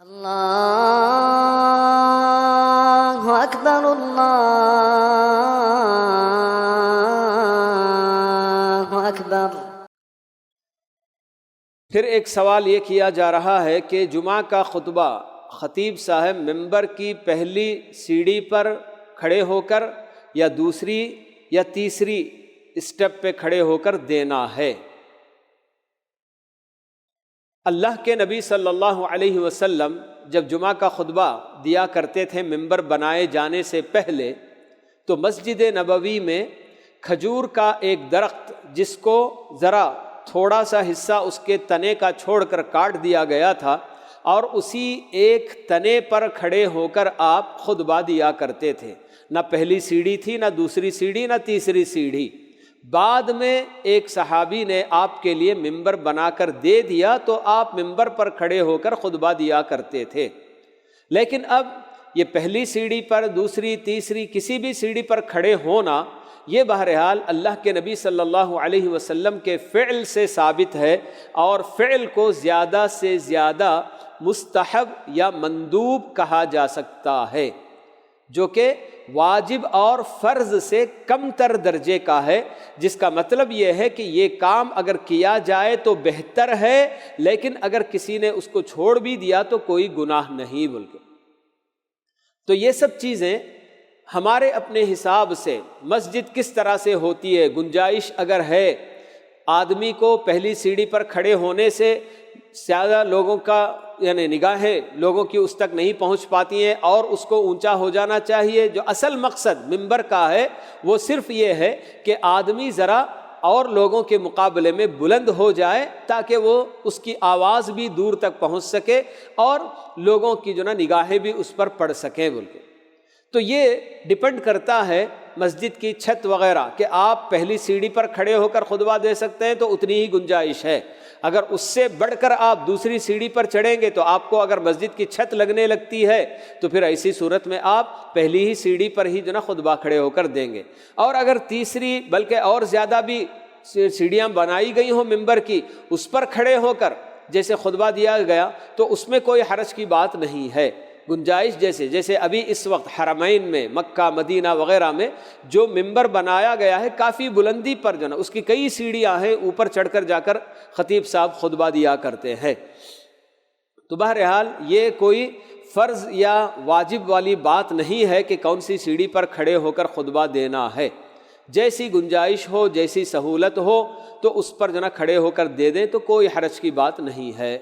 اللہ اکبر اللہ اکبر۔ پھر ایک سوال یہ کیا جا رہا ہے کہ جمعہ کا خطبہ خطیب صاحب ممبر کی پہلی سیڑھی پر کھڑے ہو کر یا دوسری یا تیسری اسٹیپ پہ کھڑے ہو کر دینا ہے؟ اللہ کے نبی صلی اللہ علیہ وسلم جب جمعہ کا خطبہ دیا کرتے تھے ممبر بنائے جانے سے پہلے، تو مسجد نبوی میں کھجور کا ایک درخت جس کو ذرا تھوڑا سا حصہ اس کے تنے کا چھوڑ کر کاٹ دیا گیا تھا، اور اسی ایک تنے پر کھڑے ہو کر آپ خطبہ دیا کرتے تھے۔ نہ پہلی سیڑھی تھی، نہ دوسری سیڑھی، نہ تیسری سیڑھی۔ بعد میں ایک صحابی نے آپ کے لیے ممبر بنا کر دے دیا تو آپ ممبر پر کھڑے ہو کر خطبہ دیا کرتے تھے۔ لیکن اب یہ پہلی سیڑھی پر، دوسری، تیسری، کسی بھی سیڑھی پر کھڑے ہونا، یہ بہرحال اللہ کے نبی صلی اللہ علیہ وسلم کے فعل سے ثابت ہے، اور فعل کو زیادہ سے زیادہ مستحب یا مندوب کہا جا سکتا ہے، جو کہ واجب اور فرض سے کم تر درجے کا ہے، جس کا مطلب یہ ہے کہ یہ کام اگر کیا جائے تو بہتر ہے، لیکن اگر کسی نے اس کو چھوڑ بھی دیا تو کوئی گناہ نہیں بلکہ۔ تو یہ سب چیزیں ہمارے اپنے حساب سے مسجد کس طرح سے ہوتی ہے، گنجائش اگر ہے، آدمی کو پہلی سیڑھی پر کھڑے ہونے سے زیادہ لوگوں کا یعنی نگاہیں لوگوں کی اس تک نہیں پہنچ پاتی ہیں، اور اس کو اونچا ہو جانا چاہیے۔ جو اصل مقصد ممبر کا ہے وہ صرف یہ ہے کہ آدمی ذرا اور لوگوں کے مقابلے میں بلند ہو جائے، تاکہ وہ اس کی آواز بھی دور تک پہنچ سکے اور لوگوں کی جو نگاہیں بھی اس پر پڑ سکیں بلکہ۔ تو یہ ڈیپینڈ کرتا ہے مسجد کی چھت وغیرہ، کہ آپ پہلی سیڑھی پر کھڑے ہو کر خطبہ دے سکتے ہیں تو اتنی ہی گنجائش ہے۔ اگر اس سے بڑھ کر آپ دوسری سیڑھی پر چڑھیں گے تو آپ کو اگر مسجد کی چھت لگنے لگتی ہے تو پھر ایسی صورت میں آپ پہلی ہی سیڑھی پر ہی خطبہ کھڑے ہو کر دیں گے۔ اور اگر تیسری بلکہ اور زیادہ بھی سیڑھیاں بنائی گئی ہوں ممبر کی، اس پر کھڑے ہو کر جیسے خطبہ دیا گیا تو اس میں کوئی حرج کی بات نہیں ہے۔ گنجائش جیسے ابھی اس وقت حرمین میں مکہ مدینہ وغیرہ میں جو ممبر بنایا گیا ہے کافی بلندی پر اس کی کئی سیڑھیاں ہیں، اوپر چڑھ کر جا کر خطیب صاحب خطبہ دیا کرتے ہیں۔ تو بہرحال یہ کوئی فرض یا واجب والی بات نہیں ہے کہ کون سی سیڑھی پر کھڑے ہو کر خطبہ دینا ہے۔ جیسی گنجائش ہو، جیسی سہولت ہو تو اس پر کھڑے ہو کر دے دیں تو کوئی حرج کی بات نہیں ہے۔